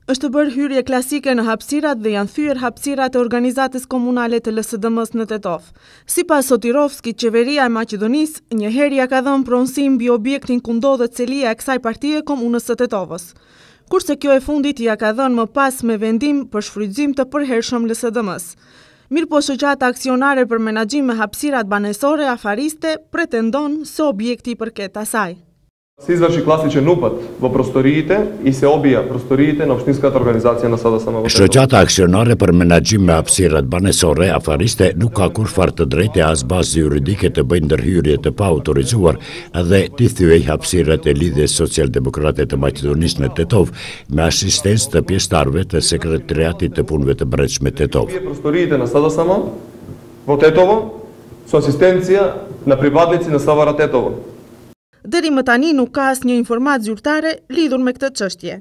Është bërë hyrje klasike në hapësirat dhe janë thyer hapësirat e organizatës komunale të LSDM-s në Tetov. Sipas Sotirovskit, qeveria e Maqedonisë njëherë ka dhënë pronësim mbi objektin ku ndodhet celia e kësaj partie komunës së Tetovës. Kurse kjo e fundit ja ka dhënë më pas me vendim për shfrytëzim të përhershëm LSDM-s. Mirëpo shoqata aksionare për menaxhim me hapësirat banesore afariste pretendon se objekti i përket asaj. Se izvrši klasične NUP-at vo prostoriite I se obija prostoriite në opštinskата organizacija na sada sama. Shoqata aksionare për menaxhim me hapësirat banesore afariste nuk ka kurrfar të drejtë as bazë juridike të bëjë ndërhyrje të paautorizuar dhe të thyej hapësirat e Lidhjes Social-Demokrate të Maqedonisë në Tetov me asistencë të pjesëtarëve të sekretariatit të punëve të brendshme Tetov. Prostoriite na sada sama vo Tetovo su asistencija na pripadnici na Savara Tetovo. Deri më tani nuk ka asnjë informatë zyrtare lidhur me këtë çështje.